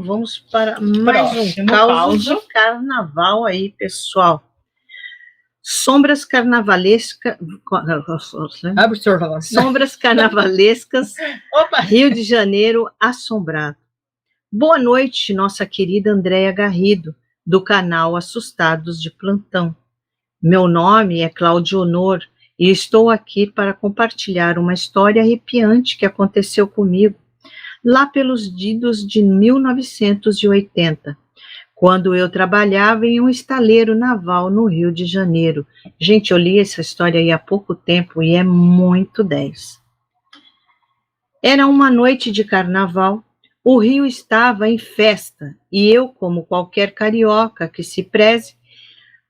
Então vamos para mais um caos de carnaval aí, pessoal. Sombras carnavalescas. Sombras carnavalescas. Rio de Janeiro assombrado. Boa noite, nossa querida Andréia Garrido, do canal Assustados de Plantão. Meu nome é Cláudio Honor e estou aqui para compartilhar uma história arrepiante que aconteceu comigo lá pelos idos de 1980, quando eu trabalhava em um estaleiro naval no Rio de Janeiro. Gente, eu li essa história aí há pouco tempo e é muito 10. Era uma noite de carnaval, o Rio estava em festa e eu, como qualquer carioca que se preze,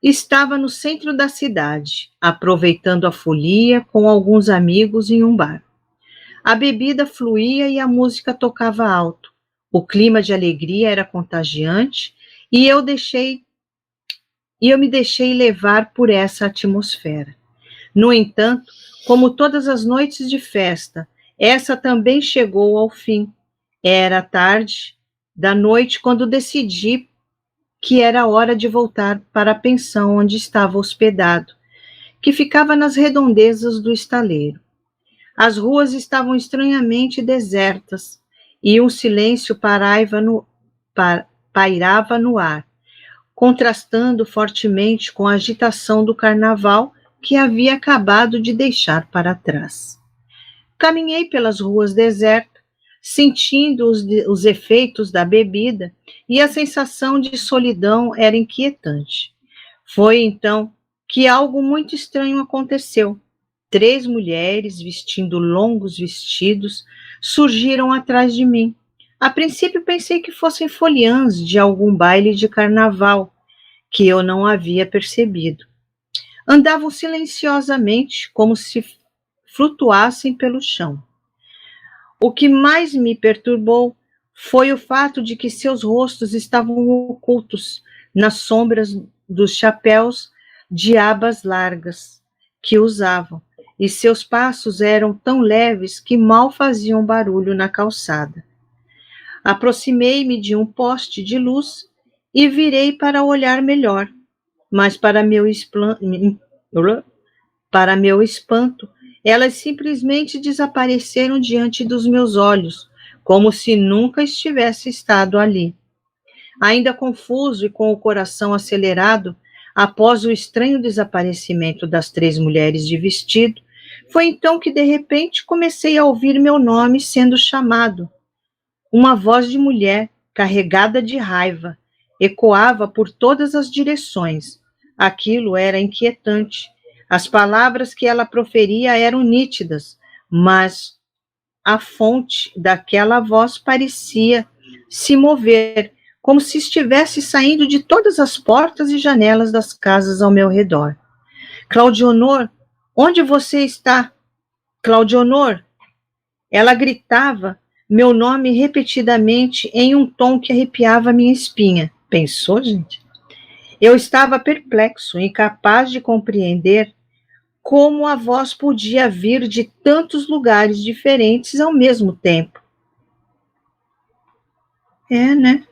estava no centro da cidade, aproveitando a folia com alguns amigos em um bar. A bebida fluía e a música tocava alto. O clima de alegria era contagiante e eu me deixei levar por essa atmosfera. No entanto, como todas as noites de festa, essa também chegou ao fim. Era tarde da noite quando decidi que era hora de voltar para a pensão onde estava hospedado, que ficava nas redondezas do estaleiro. As ruas estavam estranhamente desertas e um silêncio pairava no ar, contrastando fortemente com a agitação do carnaval que havia acabado de deixar para trás. Caminhei pelas ruas desertas, sentindo os efeitos da bebida, e a sensação de solidão era inquietante. Foi então que algo muito estranho aconteceu. 3 mulheres, vestindo longos vestidos, surgiram atrás de mim. A princípio pensei que fossem foliãs de algum baile de carnaval, que eu não havia percebido. Andavam silenciosamente, como se flutuassem pelo chão. O que mais me perturbou foi o fato de que seus rostos estavam ocultos nas sombras dos chapéus de abas largas que usavam, e seus passos eram tão leves que mal faziam barulho na calçada. Aproximei-me de um poste de luz e virei para olhar melhor, mas para meu espanto, elas simplesmente desapareceram diante dos meus olhos, como se nunca estivesse estado ali. Ainda confuso e com o coração acelerado, após o estranho desaparecimento das 3 mulheres de vestido, foi então que, de repente, comecei a ouvir meu nome sendo chamado. Uma voz de mulher, carregada de raiva, ecoava por todas as direções. Aquilo era inquietante. As palavras que ela proferia eram nítidas, mas a fonte daquela voz parecia se mover, como se estivesse saindo de todas as portas e janelas das casas ao meu redor. Claudionor, onde você está? Claudionor! Ela gritava meu nome repetidamente em um tom que arrepiava minha espinha. Pensou, gente? Eu estava perplexo, incapaz de compreender como a voz podia vir de tantos lugares diferentes ao mesmo tempo. Né?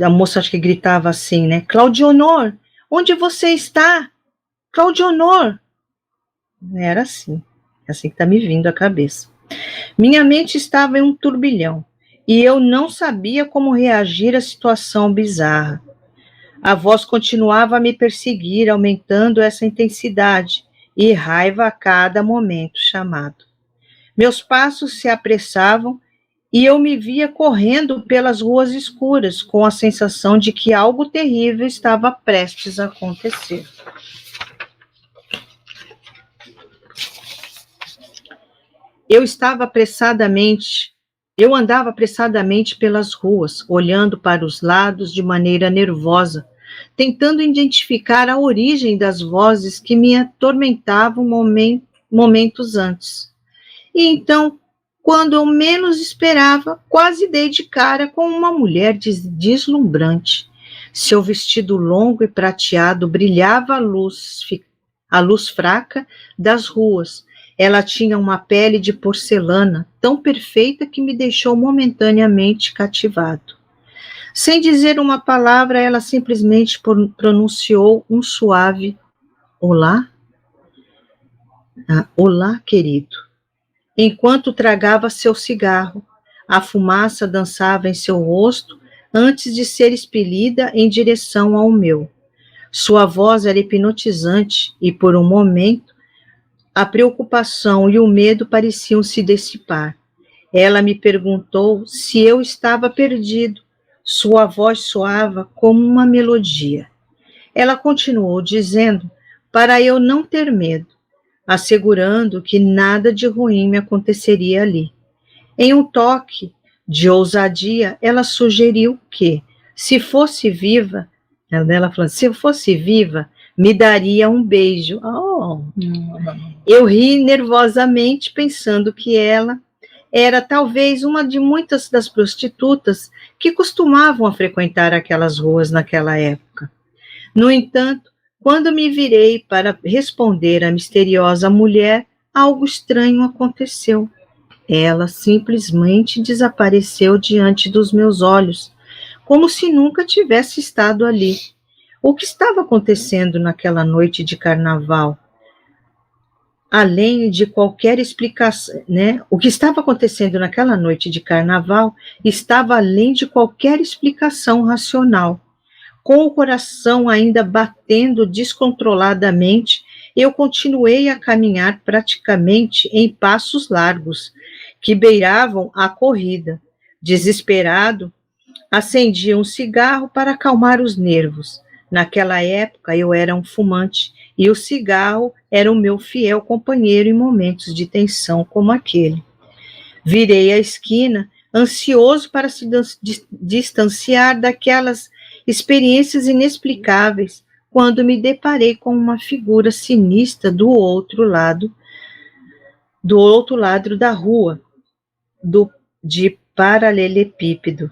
A moça acho que gritava assim, né? Claudionor, onde você está? Claudionor! Era assim. É assim que está me vindo à cabeça. Minha mente estava em um turbilhão e eu não sabia como reagir à situação bizarra. A voz continuava a me perseguir, aumentando essa intensidade e raiva a cada momento chamado. Meus passos se apressavam e eu me via correndo pelas ruas escuras, com a sensação de que algo terrível estava prestes a acontecer. Eu andava apressadamente pelas ruas, olhando para os lados de maneira nervosa, tentando identificar a origem das vozes que me atormentavam momentos antes. E então, quando eu menos esperava, quase dei de cara com uma mulher deslumbrante. Seu vestido longo e prateado brilhava à luz fraca das ruas, Ela tinha uma pele de porcelana tão perfeita que me deixou momentaneamente cativado. Sem dizer uma palavra, ela simplesmente pronunciou um suave olá. Olá, querido. Enquanto tragava seu cigarro, a fumaça dançava em seu rosto antes de ser expelida em direção ao meu. Sua voz era hipnotizante e, por um momento, a preocupação e o medo pareciam se dissipar. Ela me perguntou se eu estava perdido. Sua voz soava como uma melodia. Ela continuou dizendo para eu não ter medo, assegurando que nada de ruim me aconteceria ali. Em um toque de ousadia, ela sugeriu que, se fosse viva, ela falou, se eu fosse viva, me daria um beijo. Eu ri nervosamente, pensando que ela era talvez uma de muitas das prostitutas que costumavam a frequentar aquelas ruas naquela época. No entanto, quando me virei para responder à misteriosa mulher, algo estranho aconteceu. Ela simplesmente desapareceu diante dos meus olhos, como se nunca tivesse estado ali. O que estava acontecendo naquela noite de carnaval? Além de qualquer explicação, né? O que estava acontecendo naquela noite de carnaval estava além de qualquer explicação racional. Com o coração ainda batendo descontroladamente, eu continuei a caminhar praticamente em passos largos, que beiravam a corrida. Desesperado, acendi um cigarro para acalmar os nervos. Naquela época eu era um fumante, e o cigarro era o meu fiel companheiro em momentos de tensão como aquele. Virei a esquina, ansioso para se distanciar daquelas experiências inexplicáveis, quando me deparei com uma figura sinistra do outro lado da rua, de paralelepípedo.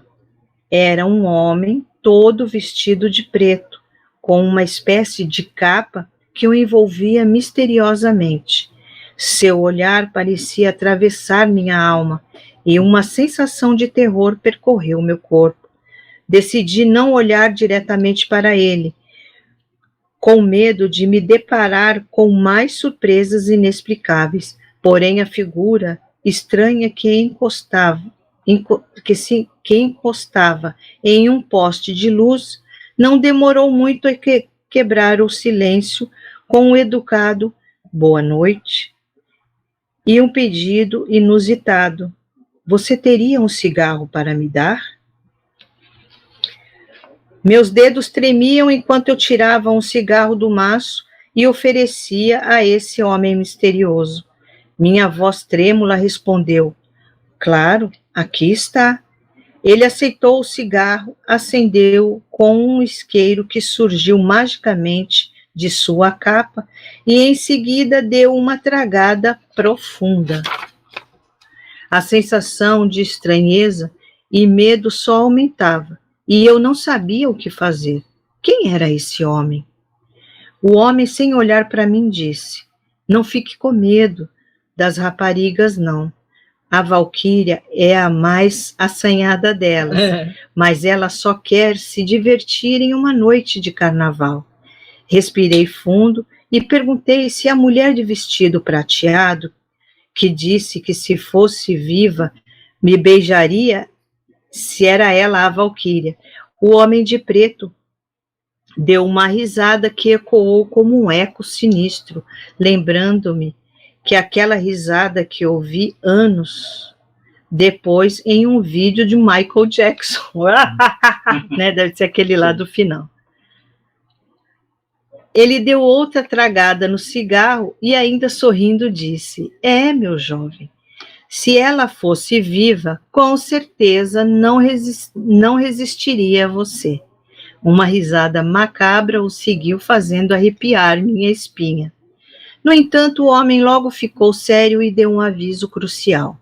Era um homem todo vestido de preto, com uma espécie de capa que o envolvia misteriosamente. Seu olhar parecia atravessar minha alma, e uma sensação de terror percorreu meu corpo. Decidi não olhar diretamente para ele, com medo de me deparar com mais surpresas inexplicáveis. Porém, a figura estranha que encostava em um poste de luz não demorou muito a quebrar o silêncio com um educado boa noite e um pedido inusitado. Você teria um cigarro para me dar? Meus dedos tremiam enquanto eu tirava um cigarro do maço e oferecia a esse homem misterioso. Minha voz trêmula respondeu, claro, aqui está. Ele aceitou o cigarro, acendeu com um isqueiro que surgiu magicamente de sua capa e em seguida deu uma tragada profunda. A sensação de estranheza e medo só aumentava, e eu não sabia o que fazer. Quem era esse homem? O homem, sem olhar para mim, disse, não fique com medo das raparigas, não. A Valquíria é a mais assanhada delas, mas ela só quer se divertir em uma noite de carnaval. Respirei fundo e perguntei se a mulher de vestido prateado, que disse que se fosse viva me beijaria, se era ela a Valquíria. O homem de preto deu uma risada que ecoou como um eco sinistro, lembrando-me que aquela risada que ouvi anos depois em um vídeo de Michael Jackson. Né? Deve ser aquele lá do final. Ele deu outra tragada no cigarro e ainda sorrindo disse, meu jovem, se ela fosse viva, com certeza não resistiria a você. Uma risada macabra o seguiu, fazendo arrepiar minha espinha. No entanto, o homem logo ficou sério e deu um aviso crucial.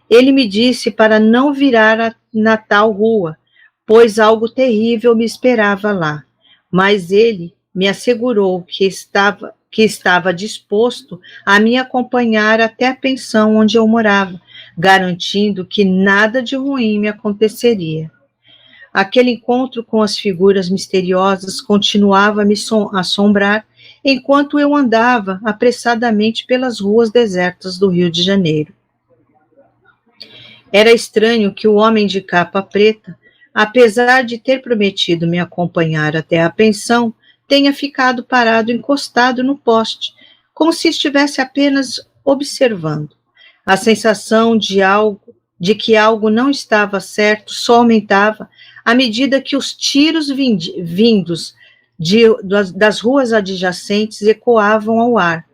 Ele me disse para não virar na tal rua, pois algo terrível me esperava lá. Mas ele me assegurou que que estava disposto a me acompanhar até a pensão onde eu morava, garantindo que nada de ruim me aconteceria. Aquele encontro com as figuras misteriosas continuava a me assombrar enquanto eu andava apressadamente pelas ruas desertas do Rio de Janeiro. Era estranho que o homem de capa preta, apesar de ter prometido me acompanhar até a pensão, tenha ficado parado encostado no poste, como se estivesse apenas observando. A sensação de que algo não estava certo só aumentava à medida que os tiros vindos das ruas adjacentes ecoavam ao ar,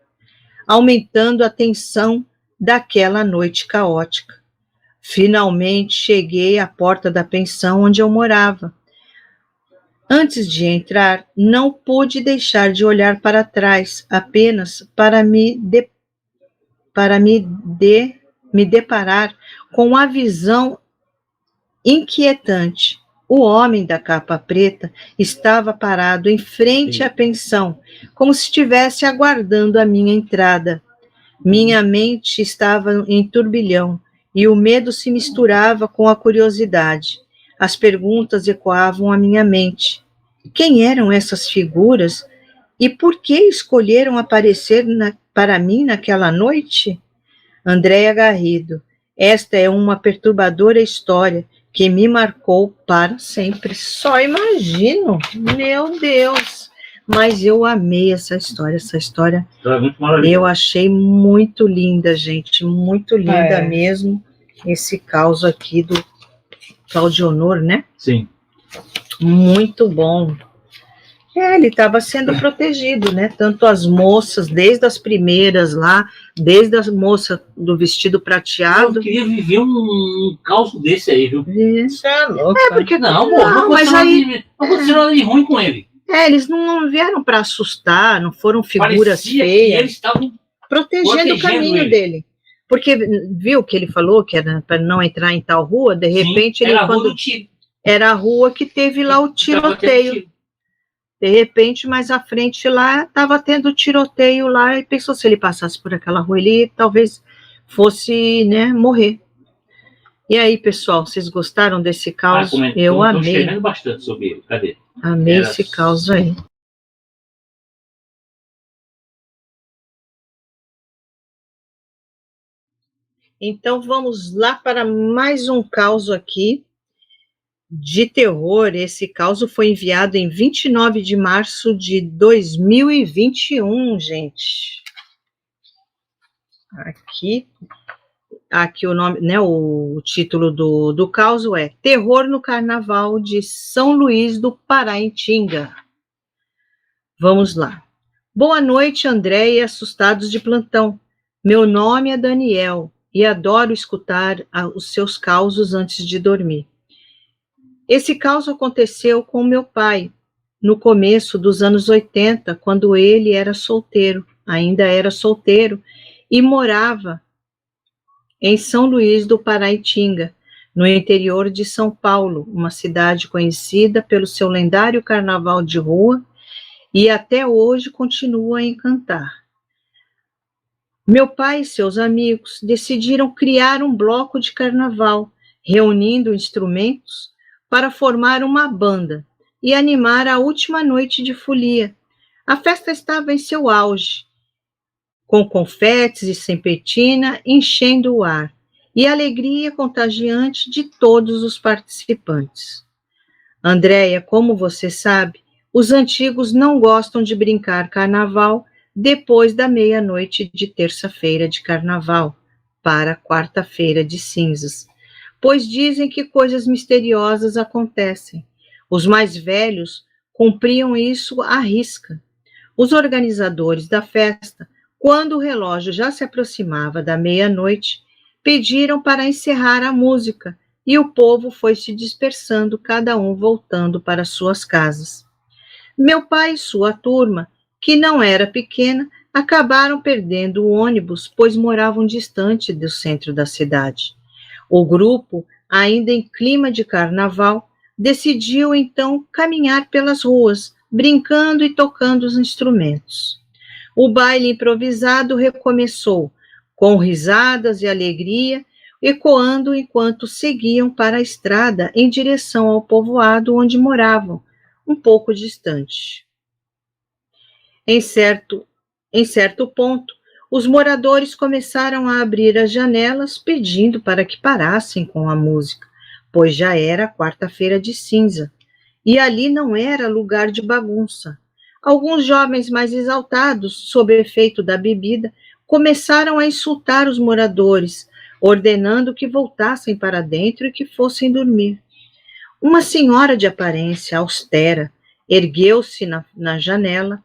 aumentando a tensão daquela noite caótica. Finalmente cheguei à porta da pensão onde eu morava. Antes de entrar, não pude deixar de olhar para trás, apenas para me deparar com a visão inquietante. O homem da capa preta estava parado em frente à pensão, como se estivesse aguardando a minha entrada. Minha mente estava em turbilhão e o medo se misturava com a curiosidade. As perguntas ecoavam à minha mente. Quem eram essas figuras e por que escolheram aparecer para mim naquela noite? Andréa Garrido, esta é uma perturbadora história que me marcou para sempre. Só imagino, meu Deus! Mas eu amei essa história É muito maravilhosa. Eu achei muito linda, gente, muito linda mesmo, esse caos aqui do Cláudio Honor, né? Sim. Muito bom. Ele estava sendo protegido, né? Tanto as moças, desde as primeiras lá, desde a moça do vestido prateado. Eu queria viver um caos desse aí, viu? Isso é louco. Porque não mas aí não aconteceu nada de ruim com ele. Eles não vieram para assustar, não foram figuras Parecia feias. que eles estavam protegendo o caminho dele. Porque viu que ele falou que era para não entrar em tal rua, de repente Sim, ele era a rua que teve lá o tiroteio. De repente, mais à frente lá, estava tendo tiroteio lá, e pensou, se ele passasse por aquela rua, ele talvez fosse, né, morrer. E aí, pessoal, vocês gostaram desse caos? Eu amei. Estou escrevendo bastante sobre ele. Cadê? Amei esse caos aí. Então, vamos lá para mais um caos aqui de terror. Esse caos foi enviado em 29 de março de 2021, gente. Aqui o nome, né, o título do caos é Terror no Carnaval de São Luís do Paraitinga. Vamos lá. Boa noite, André e assustados de plantão. Meu nome é Daniel e adoro escutar os seus causos antes de dormir. Esse caos aconteceu com meu pai, no começo dos anos 80, quando ele ainda era solteiro, e morava em São Luís do Paraitinga, no interior de São Paulo, uma cidade conhecida pelo seu lendário carnaval de rua e até hoje continua a encantar. Meu pai e seus amigos decidiram criar um bloco de carnaval, reunindo instrumentos para formar uma banda e animar a última noite de folia. A festa estava em seu auge, com confetes e serpentina enchendo o ar, e alegria contagiante de todos os participantes. Andréia, como você sabe, os antigos não gostam de brincar carnaval depois da meia-noite de terça-feira de carnaval para quarta-feira de cinzas, pois dizem que coisas misteriosas acontecem. Os mais velhos cumpriam isso à risca. Os organizadores da festa, quando o relógio já se aproximava da meia-noite, pediram para encerrar a música e o povo foi se dispersando, cada um voltando para suas casas. Meu pai e sua turma, que não era pequena, acabaram perdendo o ônibus, pois moravam distante do centro da cidade. O grupo, ainda em clima de carnaval, decidiu então caminhar pelas ruas, brincando e tocando os instrumentos. O baile improvisado recomeçou, com risadas e alegria, ecoando enquanto seguiam para a estrada em direção ao povoado onde moravam, um pouco distante. Em certo ponto, os moradores começaram a abrir as janelas pedindo para que parassem com a música, pois já era quarta-feira de cinza, e ali não era lugar de bagunça. Alguns jovens mais exaltados, sob o efeito da bebida, começaram a insultar os moradores, ordenando que voltassem para dentro e que fossem dormir. Uma senhora de aparência austera ergueu-se na janela,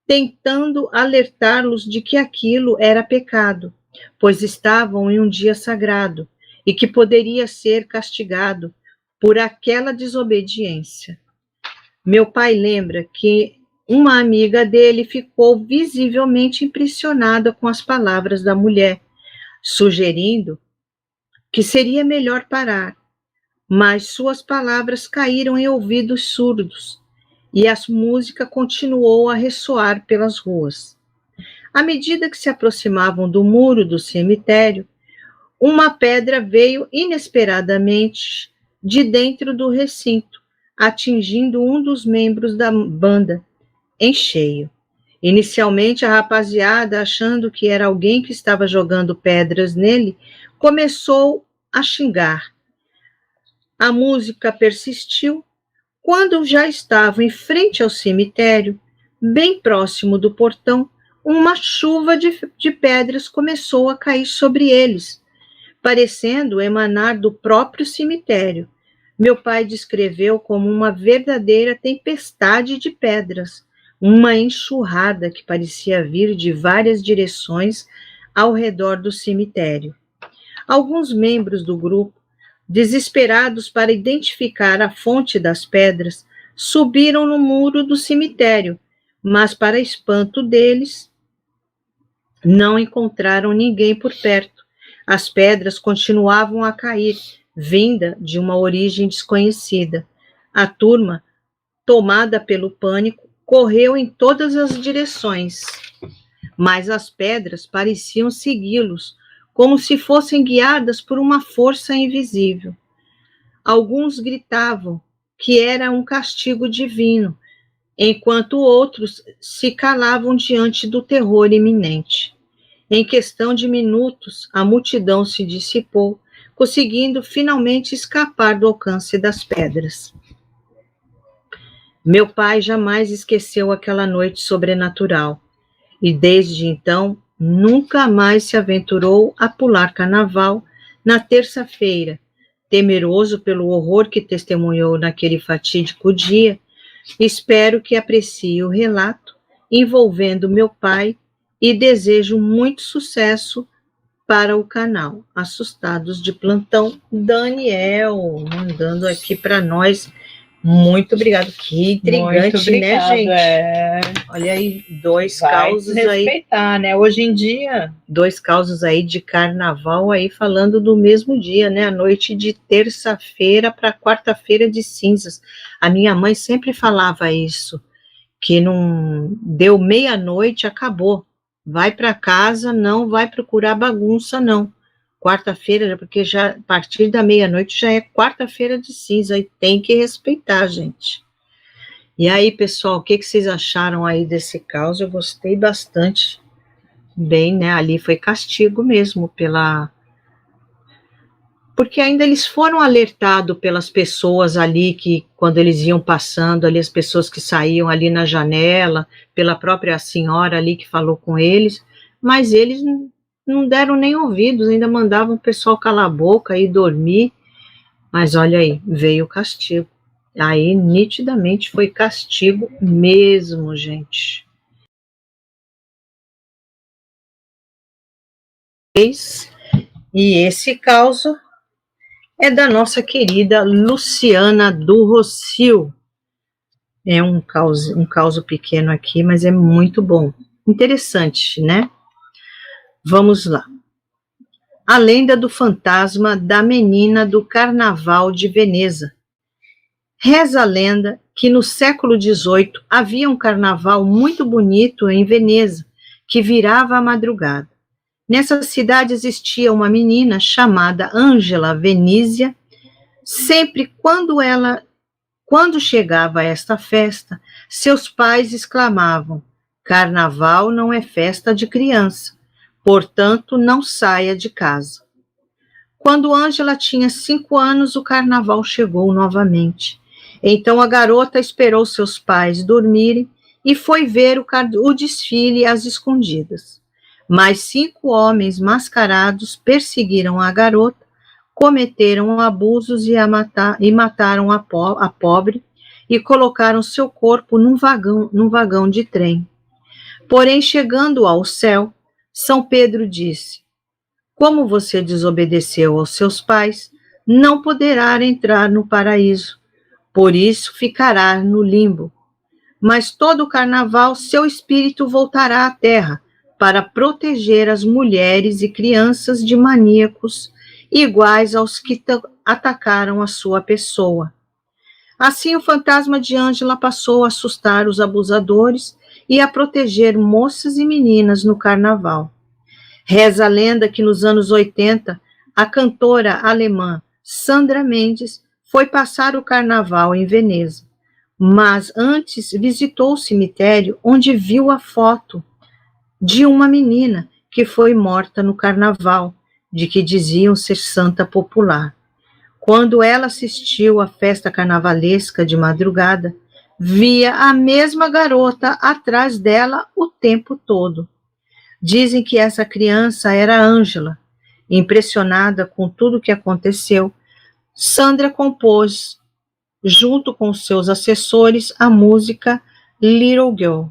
tentando alertá-los de que aquilo era pecado, pois estavam em um dia sagrado e que poderia ser castigado por aquela desobediência. Meu pai lembra que uma amiga dele ficou visivelmente impressionada com as palavras da mulher, sugerindo que seria melhor parar, mas suas palavras caíram em ouvidos surdos e a música continuou a ressoar pelas ruas. À medida que se aproximavam do muro do cemitério, uma pedra veio inesperadamente de dentro do recinto, atingindo um dos membros da banda, em cheio. Inicialmente, a rapaziada, achando que era alguém que estava jogando pedras nele, começou a xingar. A música persistiu. Quando já estavam em frente ao cemitério, bem próximo do portão, uma chuva de pedras começou a cair sobre eles, parecendo emanar do próprio cemitério. Meu pai descreveu como uma verdadeira tempestade de pedras, uma enxurrada que parecia vir de várias direções ao redor do cemitério. Alguns membros do grupo, desesperados para identificar a fonte das pedras, subiram no muro do cemitério, mas, para espanto deles, não encontraram ninguém por perto. As pedras continuavam a cair, vinda de uma origem desconhecida. A turma, tomada pelo pânico, correu em todas as direções, mas as pedras pareciam segui-los, como se fossem guiadas por uma força invisível. Alguns gritavam que era um castigo divino, enquanto outros se calavam diante do terror iminente. Em questão de minutos, a multidão se dissipou, conseguindo finalmente escapar do alcance das pedras. Meu pai jamais esqueceu aquela noite sobrenatural, e desde então nunca mais se aventurou a pular carnaval na terça-feira, temeroso pelo horror que testemunhou naquele fatídico dia. Espero que aprecie o relato envolvendo meu pai e desejo muito sucesso para o canal Assustados de Plantão. Daniel, mandando aqui para nós. Muito obrigado. Que intrigante, né, gente? É. Olha aí, dois causos aí. Respeitar, né? Hoje em dia. Dois causos aí de carnaval aí falando do mesmo dia, né? A noite de terça-feira para quarta-feira de cinzas. A minha mãe sempre falava isso, que não deu meia-noite, acabou. Vai para casa, não vai procurar bagunça, não. Quarta-feira, porque já a partir da meia-noite já é quarta-feira de cinza e tem que respeitar, gente. E aí, pessoal, o que vocês acharam aí desse caso? Eu gostei bastante. Bem, né? Ali foi castigo mesmo porque ainda eles foram alertados pelas pessoas ali que, quando eles iam passando ali, as pessoas que saíam ali na janela, pela própria senhora ali que falou com eles, mas eles não deram nem ouvidos, ainda mandavam o pessoal calar a boca e dormir. Mas olha aí, veio o castigo. Aí, nitidamente, foi castigo mesmo, gente. E esse caso é da nossa querida Luciana do Rocio. É um caso pequeno aqui, mas é muito bom. Interessante, né? Vamos lá. A lenda do fantasma da menina do Carnaval de Veneza. Reza a lenda que no século XVIII havia um carnaval muito bonito em Veneza, que virava a madrugada. Nessa cidade existia uma menina chamada Ângela Venísia. Sempre quando chegava esta festa, seus pais exclamavam: Carnaval não é festa de criança, portanto não saia de casa. Quando Ângela tinha 5 anos, o carnaval chegou novamente. Então a garota esperou seus pais dormirem e foi ver o desfile às escondidas. Mas 5 homens mascarados perseguiram a garota, cometeram abusos e mataram a pobre e colocaram seu corpo num vagão de trem. Porém, chegando ao céu, São Pedro disse: como você desobedeceu aos seus pais, não poderá entrar no paraíso, por isso ficará no limbo. Mas todo o carnaval seu espírito voltará à terra para proteger as mulheres e crianças de maníacos iguais aos que atacaram a sua pessoa. Assim o fantasma de Ângela passou a assustar os abusadores e a proteger moças e meninas no carnaval. Reza a lenda que nos anos 80, a cantora alemã Sandra Mendes foi passar o carnaval em Veneza, mas antes visitou o cemitério onde viu a foto de uma menina que foi morta no carnaval, de que diziam ser santa popular. Quando ela assistiu à festa carnavalesca de madrugada, via a mesma garota atrás dela o tempo todo. Dizem que essa criança era Ângela. Impressionada com tudo o que aconteceu, Sandra compôs, junto com seus assessores, a música Little Girl,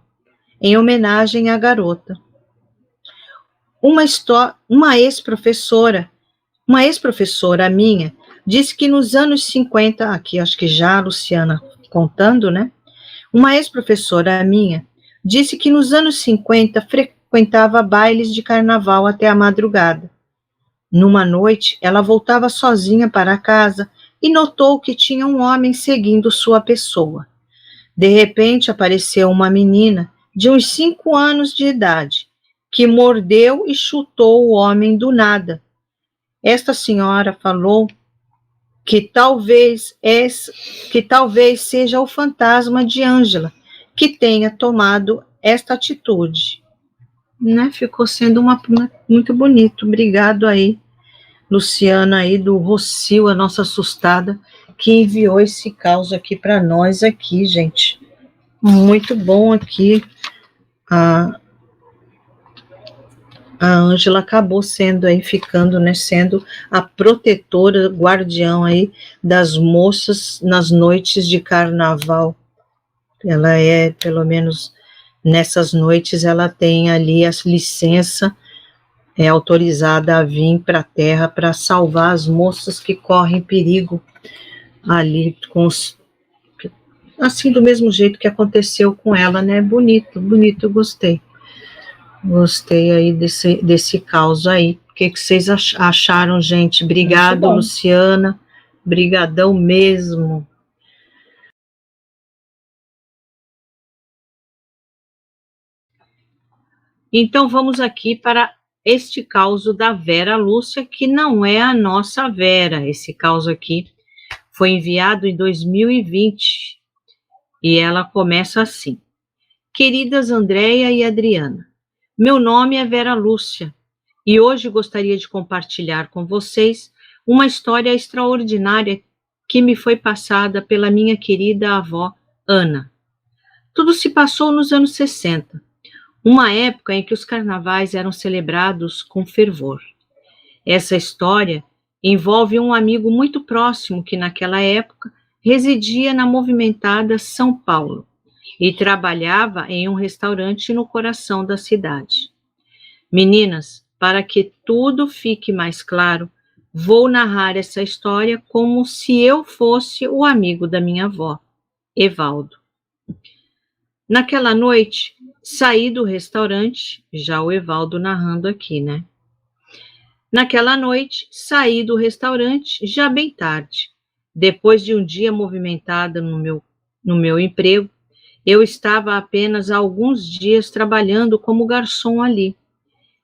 em homenagem à garota. Uma ex-professora minha, disse que nos anos 50, aqui acho que já a Luciana contando, né? Uma ex-professora minha disse que nos anos 50 frequentava bailes de carnaval até a madrugada. Numa noite, ela voltava sozinha para casa e notou que tinha um homem seguindo sua pessoa. De repente, apareceu uma menina de uns 5 anos de idade, que mordeu e chutou o homem do nada. Esta senhora falou que talvez seja o fantasma de Ângela que tenha tomado esta atitude. Né? Ficou sendo muito bonito. Obrigado aí, Luciana aí do Rocio, a nossa assustada, que enviou esse caos aqui para nós aqui, gente. Muito bom aqui. A Ângela acabou sendo aí, ficando, né, sendo a protetora, guardião aí das moças nas noites de carnaval. Ela é, pelo menos nessas noites, ela tem ali a licença autorizada a vir para a terra para salvar as moças que correm perigo ali assim, do mesmo jeito que aconteceu com ela, né? Bonito, bonito, gostei. Gostei aí desse caos aí. O que vocês acharam, gente? Obrigado, Luciana. Brigadão mesmo. Então, vamos aqui para este caos da Vera Lúcia, que não é a nossa Vera. Esse caos aqui foi enviado em 2020 e ela começa assim. Queridas Andréia e Adriana, meu nome é Vera Lúcia e hoje gostaria de compartilhar com vocês uma história extraordinária que me foi passada pela minha querida avó Ana. Tudo se passou nos anos 60, uma época em que os carnavais eram celebrados com fervor. Essa história envolve um amigo muito próximo que naquela época residia na movimentada São Paulo e trabalhava em um restaurante no coração da cidade. Meninas, para que tudo fique mais claro, vou narrar essa história como se eu fosse o amigo da minha avó, Evaldo. Naquela noite, saí do restaurante, já o Evaldo narrando aqui, né? Naquela noite, saí do restaurante já bem tarde, depois de um dia movimentado no meu emprego. Eu estava apenas há alguns dias trabalhando como garçom ali,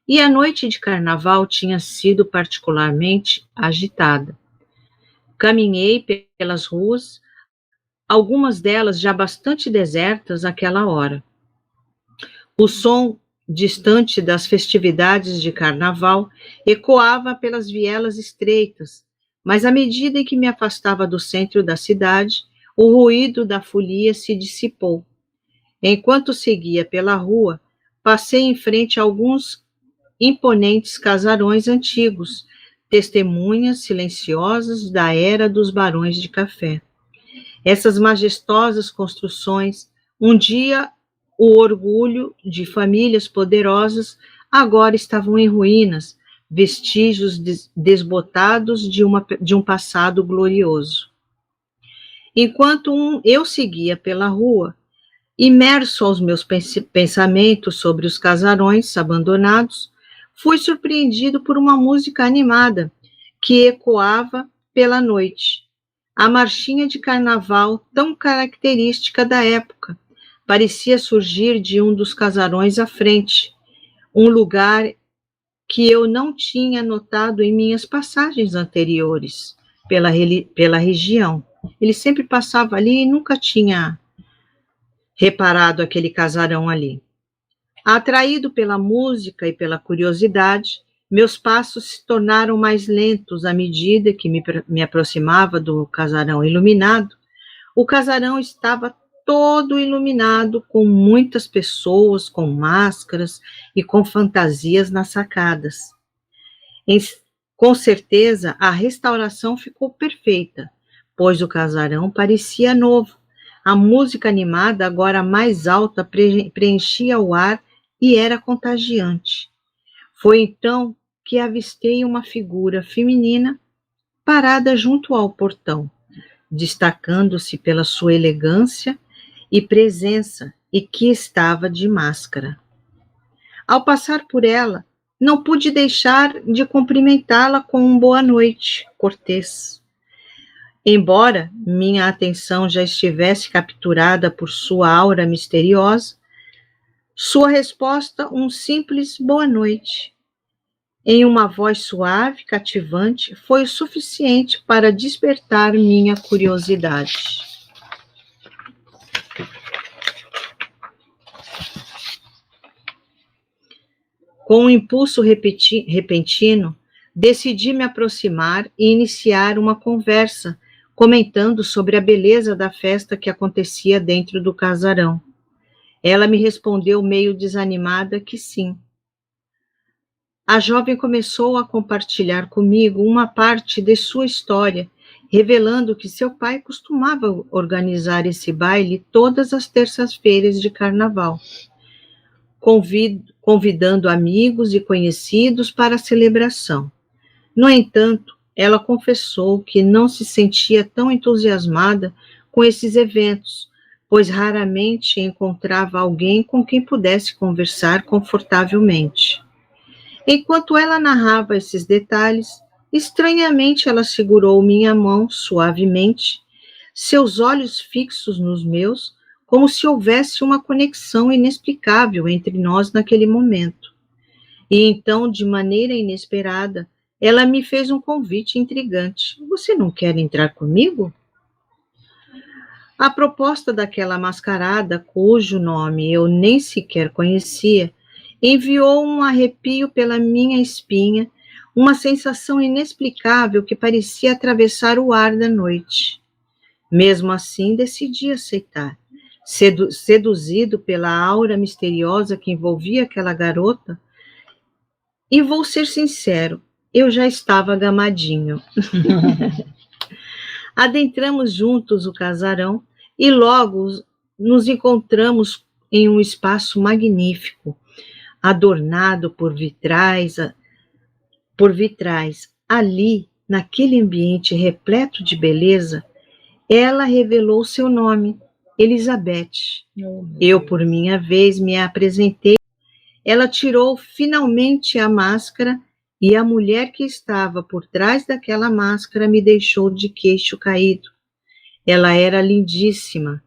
e a noite de carnaval tinha sido particularmente agitada. Caminhei pelas ruas, algumas delas já bastante desertas àquela hora. O som distante das festividades de carnaval ecoava pelas vielas estreitas, mas à medida em que me afastava do centro da cidade, o ruído da folia se dissipou. Enquanto seguia pela rua, passei em frente a alguns imponentes casarões antigos, testemunhas silenciosas da era dos barões de café. Essas majestosas construções, um dia o orgulho de famílias poderosas, agora estavam em ruínas, vestígios desbotados de um passado glorioso. Enquanto eu seguia pela rua, imerso aos meus pensamentos sobre os casarões abandonados, fui surpreendido por uma música animada que ecoava pela noite. A marchinha de carnaval tão característica da época parecia surgir de um dos casarões à frente, um lugar que eu não tinha notado em minhas passagens anteriores pela região. Ele sempre passava ali e nunca tinha reparado aquele casarão ali. Atraído pela música e pela curiosidade, meus passos se tornaram mais lentos à medida que me aproximava do casarão iluminado. O casarão estava todo iluminado, com muitas pessoas com máscaras e com fantasias nas sacadas. Com certeza, a restauração ficou perfeita, pois o casarão parecia novo. A música animada, agora mais alta, preenchia o ar e era contagiante. Foi então que avistei uma figura feminina parada junto ao portão, destacando-se pela sua elegância e presença, e que estava de máscara. Ao passar por ela, não pude deixar de cumprimentá-la com um boa noite cortês. Embora minha atenção já estivesse capturada por sua aura misteriosa, sua resposta, um simples boa noite, em uma voz suave, cativante, foi o suficiente para despertar minha curiosidade. Com um impulso repentino, decidi me aproximar e iniciar uma conversa, comentando sobre a beleza da festa que acontecia dentro do casarão. Ela me respondeu meio desanimada que sim. A jovem começou a compartilhar comigo uma parte de sua história, revelando que seu pai costumava organizar esse baile todas as terças-feiras de carnaval, convidando amigos e conhecidos para a celebração. No entanto, ela confessou que não se sentia tão entusiasmada com esses eventos, pois raramente encontrava alguém com quem pudesse conversar confortavelmente. Enquanto ela narrava esses detalhes, estranhamente ela segurou minha mão suavemente, seus olhos fixos nos meus, como se houvesse uma conexão inexplicável entre nós naquele momento. E então, de maneira inesperada, ela me fez um convite intrigante. Você não quer entrar comigo? A proposta daquela mascarada, cujo nome eu nem sequer conhecia, enviou um arrepio pela minha espinha, uma sensação inexplicável que parecia atravessar o ar da noite. Mesmo assim, decidi aceitar. Seduzido pela aura misteriosa que envolvia aquela garota, e vou ser sincero, eu já estava gamadinho. Adentramos juntos o casarão e logo nos encontramos em um espaço magnífico, adornado por vitrais. Ali, naquele ambiente repleto de beleza, ela revelou seu nome, Elizabeth. Eu, por minha vez, me apresentei. Ela tirou finalmente a máscara e a mulher que estava por trás daquela máscara me deixou de queixo caído. Ela era lindíssima.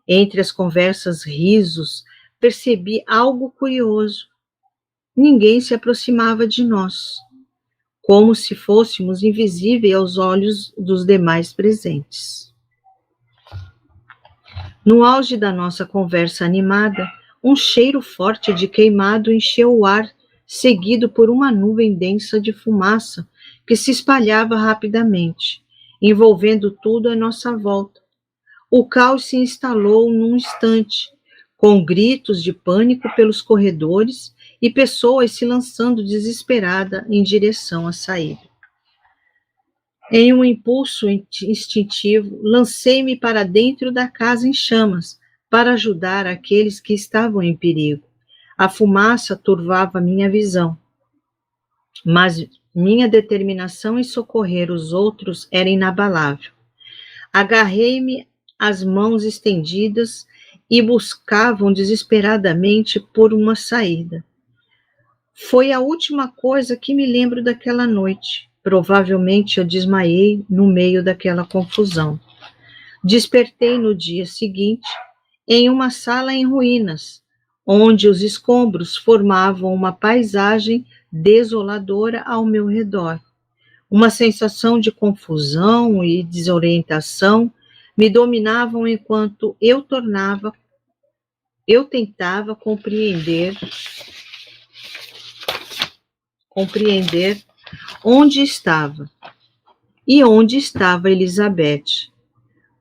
Entre as conversas, risos, percebi algo curioso. Ninguém se aproximava de nós, como se fôssemos invisíveis aos olhos dos demais presentes. No auge da nossa conversa animada, um cheiro forte de queimado encheu o ar, seguido por uma nuvem densa de fumaça que se espalhava rapidamente, envolvendo tudo à nossa volta. O caos se instalou num instante, com gritos de pânico pelos corredores e pessoas se lançando desesperada em direção à saída. Em um impulso instintivo, lancei-me para dentro da casa em chamas, para ajudar aqueles que estavam em perigo. A fumaça turvava minha visão, mas minha determinação em socorrer os outros era inabalável. Agarrei-me às mãos estendidas e buscavam desesperadamente por uma saída. Foi a última coisa que me lembro daquela noite. Provavelmente eu desmaiei no meio daquela confusão. Despertei no dia seguinte em uma sala em ruínas, onde os escombros formavam uma paisagem desoladora ao meu redor. Uma sensação de confusão e desorientação me dominavam enquanto eu tentava compreender onde estava e onde estava Elizabeth.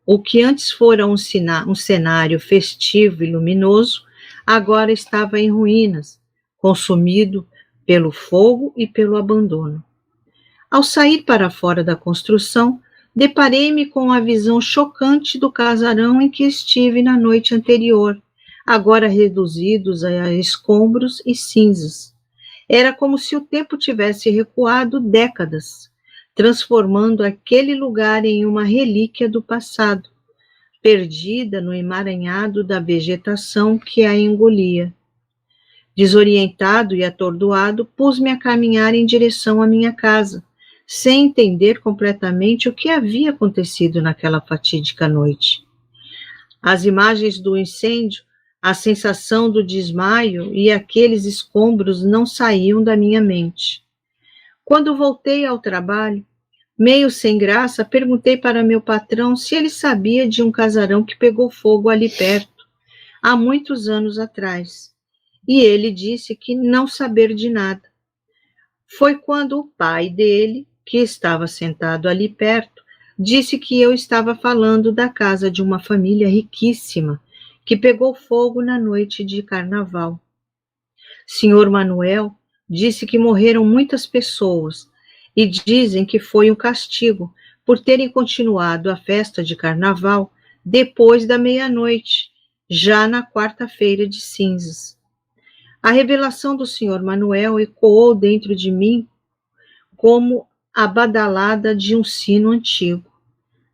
O que antes fora um cenário festivo e luminoso, agora estava em ruínas, consumido pelo fogo e pelo abandono. Ao sair para fora da construção, deparei-me com a visão chocante do casarão em que estive na noite anterior, agora reduzidos a escombros e cinzas. Era como se o tempo tivesse recuado décadas, transformando aquele lugar em uma relíquia do passado, perdida no emaranhado da vegetação que a engolia. Desorientado e atordoado, pus-me a caminhar em direção à minha casa, sem entender completamente o que havia acontecido naquela fatídica noite. As imagens do incêndio, a sensação do desmaio e aqueles escombros não saíam da minha mente. Quando voltei ao trabalho, meio sem graça, perguntei para meu patrão se ele sabia de um casarão que pegou fogo ali perto, há muitos anos atrás. E ele disse que não saber de nada. Foi quando o pai dele, que estava sentado ali perto, disse que eu estava falando da casa de uma família riquíssima que pegou fogo na noite de carnaval. Senhor Manuel disse que morreram muitas pessoas e dizem que foi um castigo por terem continuado a festa de carnaval depois da meia-noite, já na quarta-feira de cinzas. A revelação do Senhor Manuel ecoou dentro de mim como a badalada de um sino antigo.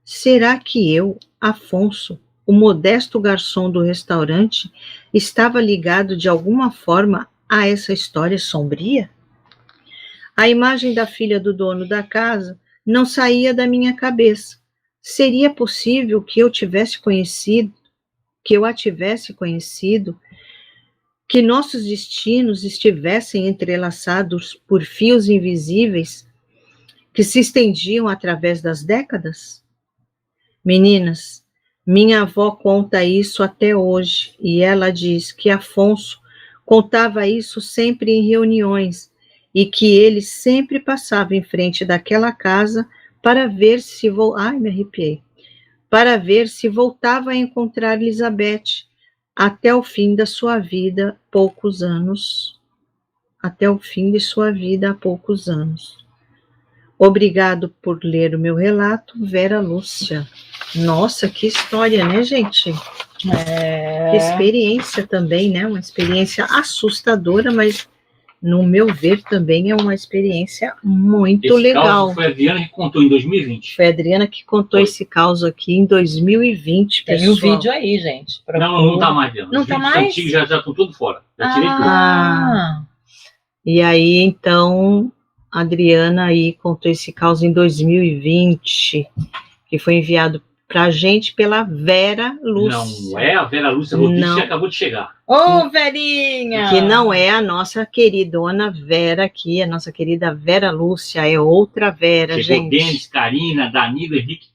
Será que eu, Afonso, o modesto garçom do restaurante, estava ligado de alguma forma a essa história sombria? A imagem da filha do dono da casa não saía da minha cabeça. Seria possível que eu a tivesse conhecido, que nossos destinos estivessem entrelaçados por fios invisíveis que se estendiam através das décadas? Meninas, minha avó conta isso até hoje, e ela diz que Afonso contava isso sempre em reuniões e que ele sempre passava em frente daquela casa para ver se voltava a encontrar Elizabeth até o fim de sua vida há poucos anos. Obrigado por ler o meu relato, Vera Lúcia. Nossa, que história, né, gente? Que experiência também, né? Uma experiência assustadora, mas, no meu ver, também é uma experiência muito legal. Foi a Adriana que contou em 2020. Foi a Adriana que contou esse caos aqui em 2020, pessoal. Tem o vídeo aí, gente. Não tá mais, Adriana. Não tá mais? Os antigos já estão tudo fora. Já tirei tudo. E aí, então, a Adriana aí contou esse caos em 2020, que foi enviado pra gente pela Vera Lúcia. Não é a Vera Lúcia Rodrigues Não. que acabou de chegar. Ô, Verinha! Que não é a nossa queridona Vera aqui, a nossa querida Vera Lúcia, é outra Vera, Chegou gente. Denis, Karina, Danilo, Henrique,